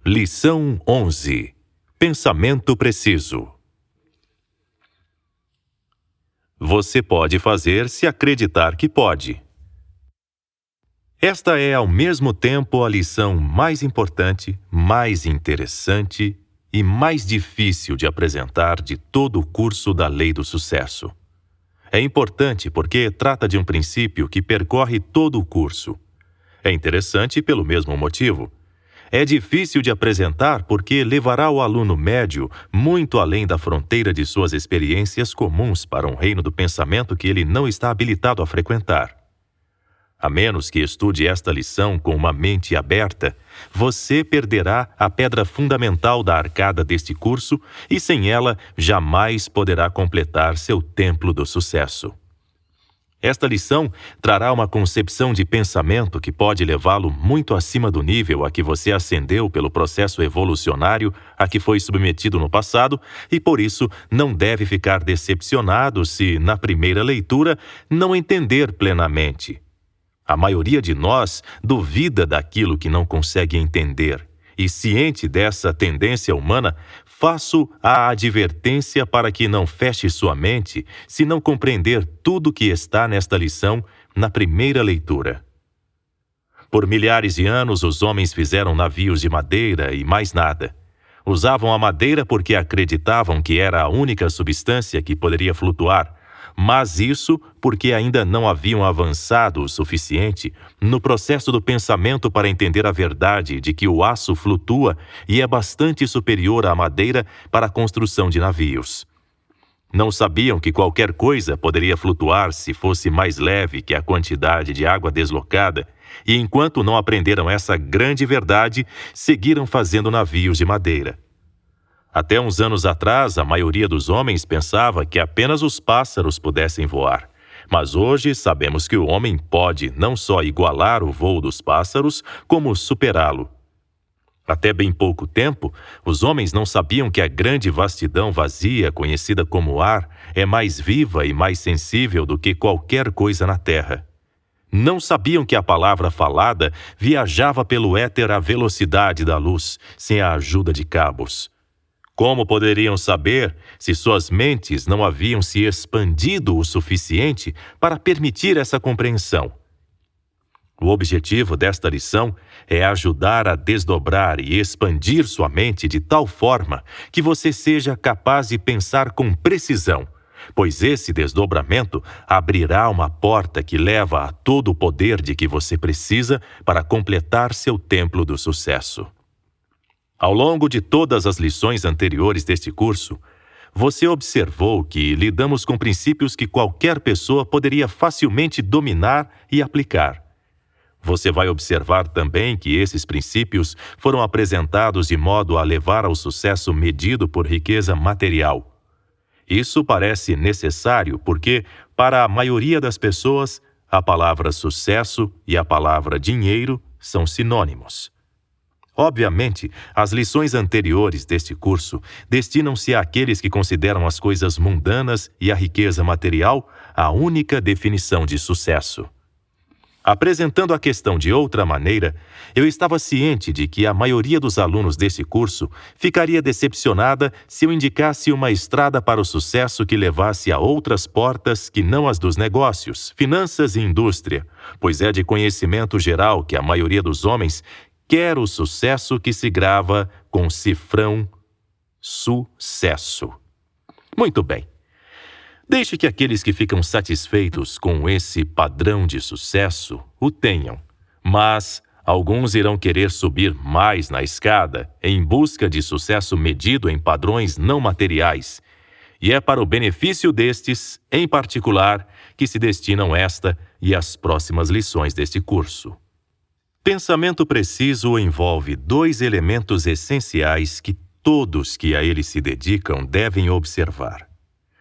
Lição 11. Pensamento preciso. Você pode fazer se acreditar que pode. Esta é ao mesmo tempo a lição mais importante, mais interessante e mais difícil de apresentar de todo o curso da Lei do Sucesso. É importante porque trata de um princípio que percorre todo o curso. É interessante pelo mesmo motivo. É difícil de apresentar porque levará o aluno médio muito além da fronteira de suas experiências comuns para um reino do pensamento que ele não está habilitado a frequentar. A menos que estude esta lição com uma mente aberta, você perderá a pedra fundamental da arcada deste curso e, sem ela, jamais poderá completar seu templo do sucesso. Esta lição trará uma concepção de pensamento que pode levá-lo muito acima do nível a que você ascendeu pelo processo evolucionário a que foi submetido no passado e, por isso, não deve ficar decepcionado se, na primeira leitura, não entender plenamente. A maioria de nós duvida daquilo que não consegue entender, e ciente dessa tendência humana, faço a advertência para que não feche sua mente se não compreender tudo que está nesta lição na primeira leitura. Por milhares de anos, os homens fizeram navios de madeira e mais nada. Usavam a madeira porque acreditavam que era a única substância que poderia flutuar, mas isso porque ainda não haviam avançado o suficiente no processo do pensamento para entender a verdade de que o aço flutua e é bastante superior à madeira para a construção de navios. Não sabiam que qualquer coisa poderia flutuar se fosse mais leve que a quantidade de água deslocada, e enquanto não aprenderam essa grande verdade, seguiram fazendo navios de madeira. Até uns anos atrás, a maioria dos homens pensava que apenas os pássaros pudessem voar. Mas hoje sabemos que o homem pode não só igualar o voo dos pássaros, como superá-lo. Até bem pouco tempo, os homens não sabiam que a grande vastidão vazia, conhecida como ar, é mais viva e mais sensível do que qualquer coisa na Terra. Não sabiam que a palavra falada viajava pelo éter à velocidade da luz, sem a ajuda de cabos. Como poderiam saber se suas mentes não haviam se expandido o suficiente para permitir essa compreensão? O objetivo desta lição é ajudar a desdobrar e expandir sua mente de tal forma que você seja capaz de pensar com precisão, pois esse desdobramento abrirá uma porta que leva a todo o poder de que você precisa para completar seu templo do sucesso. Ao longo de todas as lições anteriores deste curso, você observou que lidamos com princípios que qualquer pessoa poderia facilmente dominar e aplicar. Você vai observar também que esses princípios foram apresentados de modo a levar ao sucesso medido por riqueza material. Isso parece necessário porque, para a maioria das pessoas, a palavra sucesso e a palavra dinheiro são sinônimos. Obviamente, as lições anteriores deste curso destinam-se àqueles que consideram as coisas mundanas e a riqueza material a única definição de sucesso. Apresentando a questão de outra maneira, eu estava ciente de que a maioria dos alunos desse curso ficaria decepcionada se eu indicasse uma estrada para o sucesso que levasse a outras portas que não as dos negócios, finanças e indústria, pois é de conhecimento geral que a maioria dos homens quer o sucesso que se grava com cifrão sucesso. Muito bem. Deixe que aqueles que ficam satisfeitos com esse padrão de sucesso o tenham, mas alguns irão querer subir mais na escada em busca de sucesso medido em padrões não materiais, e é para o benefício destes, em particular, que se destinam esta e as próximas lições deste curso. Pensamento preciso envolve dois elementos essenciais que todos que a ele se dedicam devem observar.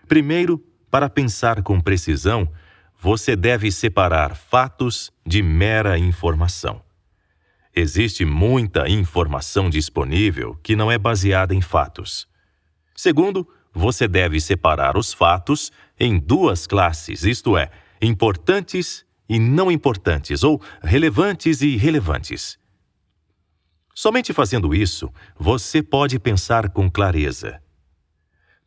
Primeiro, para pensar com precisão, você deve separar fatos de mera informação. Existe muita informação disponível que não é baseada em fatos. Segundo, você deve separar os fatos em duas classes, isto é, importantes e não importantes, ou relevantes e irrelevantes. Somente fazendo isso, você pode pensar com clareza.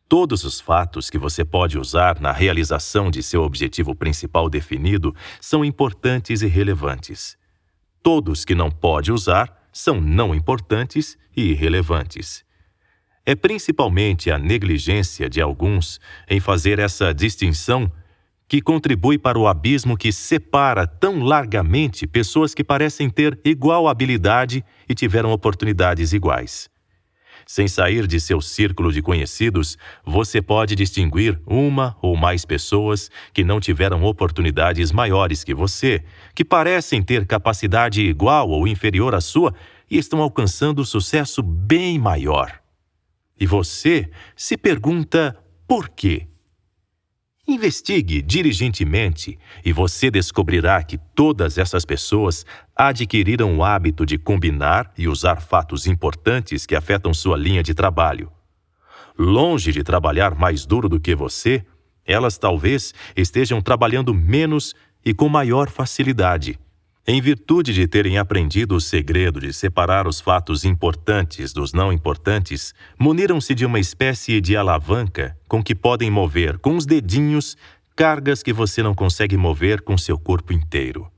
Todos os fatos que você pode usar na realização de seu objetivo principal definido são importantes e relevantes. Todos que não pode usar são não importantes e irrelevantes. É principalmente a negligência de alguns em fazer essa distinção que contribui para o abismo que separa tão largamente pessoas que parecem ter igual habilidade e tiveram oportunidades iguais. Sem sair de seu círculo de conhecidos, você pode distinguir uma ou mais pessoas que não tiveram oportunidades maiores que você, que parecem ter capacidade igual ou inferior à sua e estão alcançando sucesso bem maior. E você se pergunta por quê? Investigue diligentemente e você descobrirá que todas essas pessoas adquiriram o hábito de combinar e usar fatos importantes que afetam sua linha de trabalho. Longe de trabalhar mais duro do que você, elas talvez estejam trabalhando menos e com maior facilidade. Em virtude de terem aprendido o segredo de separar os fatos importantes dos não importantes, muniram-se de uma espécie de alavanca com que podem mover com os dedinhos cargas que você não consegue mover com seu corpo inteiro.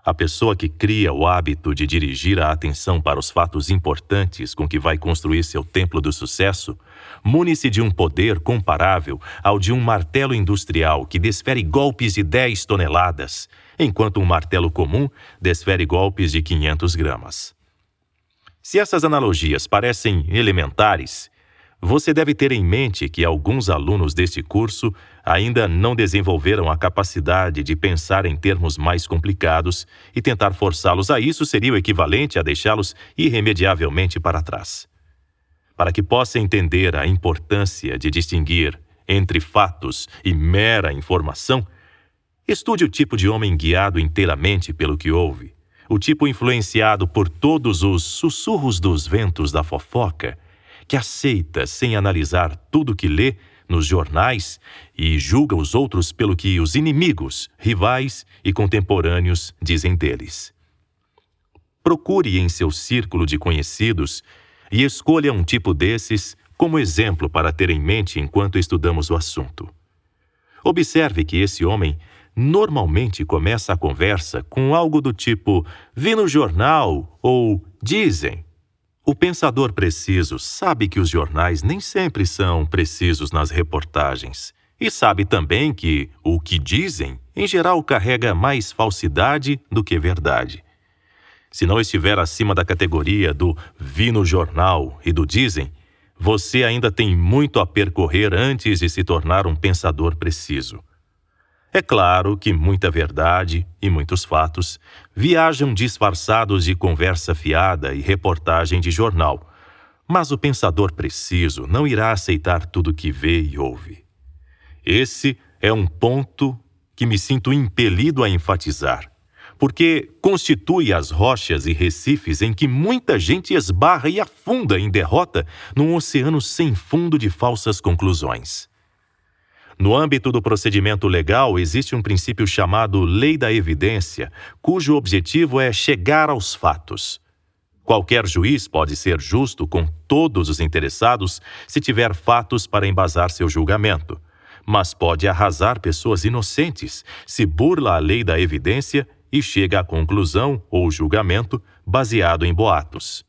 A pessoa que cria o hábito de dirigir a atenção para os fatos importantes com que vai construir seu templo do sucesso, mune-se de um poder comparável ao de um martelo industrial que desfere golpes de 10 toneladas, enquanto um martelo comum desfere golpes de 500 gramas. Se essas analogias parecem elementares, você deve ter em mente que alguns alunos deste curso ainda não desenvolveram a capacidade de pensar em termos mais complicados e tentar forçá-los a isso seria o equivalente a deixá-los irremediavelmente para trás. Para que possa entender a importância de distinguir entre fatos e mera informação, estude o tipo de homem guiado inteiramente pelo que ouve, o tipo influenciado por todos os sussurros dos ventos da fofoca, que aceita sem analisar tudo que lê nos jornais e julga os outros pelo que os inimigos, rivais e contemporâneos dizem deles. Procure em seu círculo de conhecidos e escolha um tipo desses como exemplo para ter em mente enquanto estudamos o assunto. Observe que esse homem normalmente começa a conversa com algo do tipo "vi no jornal" ou "dizem". O pensador preciso sabe que os jornais nem sempre são precisos nas reportagens e sabe também que o que dizem, em geral, carrega mais falsidade do que verdade. Se não estiver acima da categoria do "vi no jornal" e do "dizem", você ainda tem muito a percorrer antes de se tornar um pensador preciso. É claro que muita verdade e muitos fatos viajam disfarçados de conversa fiada e reportagem de jornal, mas o pensador preciso não irá aceitar tudo que vê e ouve. Esse é um ponto que me sinto impelido a enfatizar, porque constitui as rochas e recifes em que muita gente esbarra e afunda em derrota num oceano sem fundo de falsas conclusões. No âmbito do procedimento legal, existe um princípio chamado lei da evidência, cujo objetivo é chegar aos fatos. Qualquer juiz pode ser justo com todos os interessados se tiver fatos para embasar seu julgamento, mas pode arrasar pessoas inocentes se burla a lei da evidência e chega à conclusão ou julgamento baseado em boatos.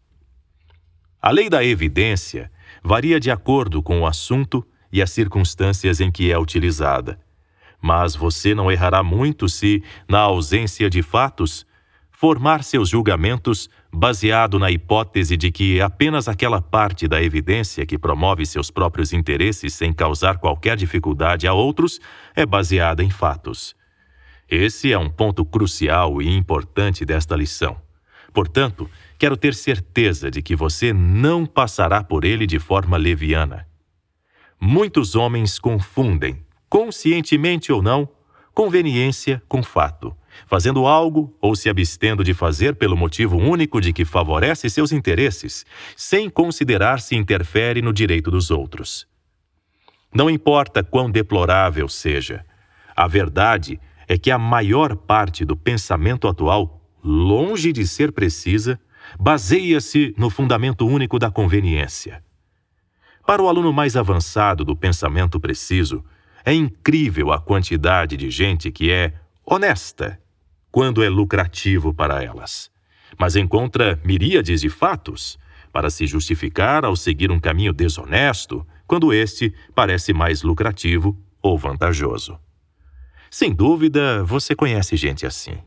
A lei da evidência varia de acordo com o assunto e as circunstâncias em que é utilizada. Mas você não errará muito se, na ausência de fatos, formar seus julgamentos baseado na hipótese de que apenas aquela parte da evidência que promove seus próprios interesses sem causar qualquer dificuldade a outros é baseada em fatos. Esse é um ponto crucial e importante desta lição. Portanto, quero ter certeza de que você não passará por ele de forma leviana. Muitos homens confundem, conscientemente ou não, conveniência com fato, fazendo algo ou se abstendo de fazer pelo motivo único de que favorece seus interesses, sem considerar se interfere no direito dos outros. Não importa quão deplorável seja, a verdade é que a maior parte do pensamento atual, longe de ser precisa, baseia-se no fundamento único da conveniência. Para o aluno mais avançado do pensamento preciso, é incrível a quantidade de gente que é honesta quando é lucrativo para elas, mas encontra miríades de fatos para se justificar ao seguir um caminho desonesto quando este parece mais lucrativo ou vantajoso. Sem dúvida, você conhece gente assim.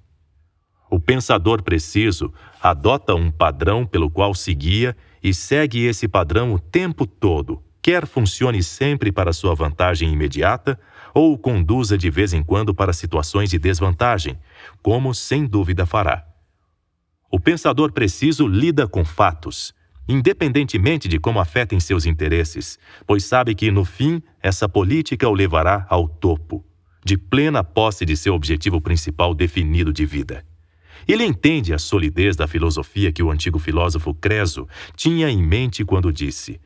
O pensador preciso adota um padrão pelo qual se guia e segue esse padrão o tempo todo, quer funcione sempre para sua vantagem imediata ou o conduza de vez em quando para situações de desvantagem, como sem dúvida fará. O pensador preciso lida com fatos, independentemente de como afetem seus interesses, pois sabe que, no fim, essa política o levará ao topo, de plena posse de seu objetivo principal definido de vida. Ele entende a solidez da filosofia que o antigo filósofo Creso tinha em mente quando disse: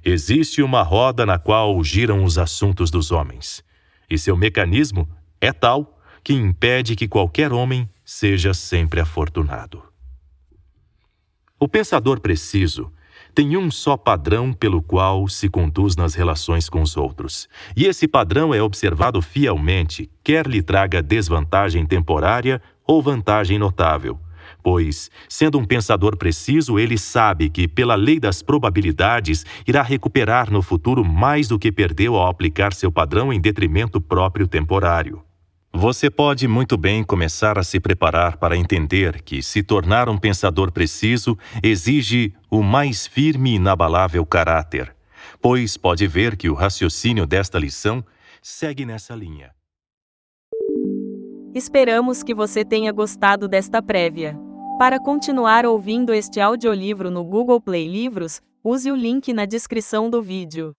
existe uma roda na qual giram os assuntos dos homens, e seu mecanismo é tal que impede que qualquer homem seja sempre afortunado. O pensador preciso tem um só padrão pelo qual se conduz nas relações com os outros, e esse padrão é observado fielmente, quer lhe traga desvantagem temporária ou vantagem notável, pois, sendo um pensador preciso, ele sabe que, pela lei das probabilidades, irá recuperar no futuro mais do que perdeu ao aplicar seu padrão em detrimento próprio temporário. Você pode muito bem começar a se preparar para entender que se tornar um pensador preciso exige o mais firme e inabalável caráter, pois pode ver que o raciocínio desta lição segue nessa linha. Esperamos que você tenha gostado desta prévia. Para continuar ouvindo este audiolivro no Google Play Livros, use o link na descrição do vídeo.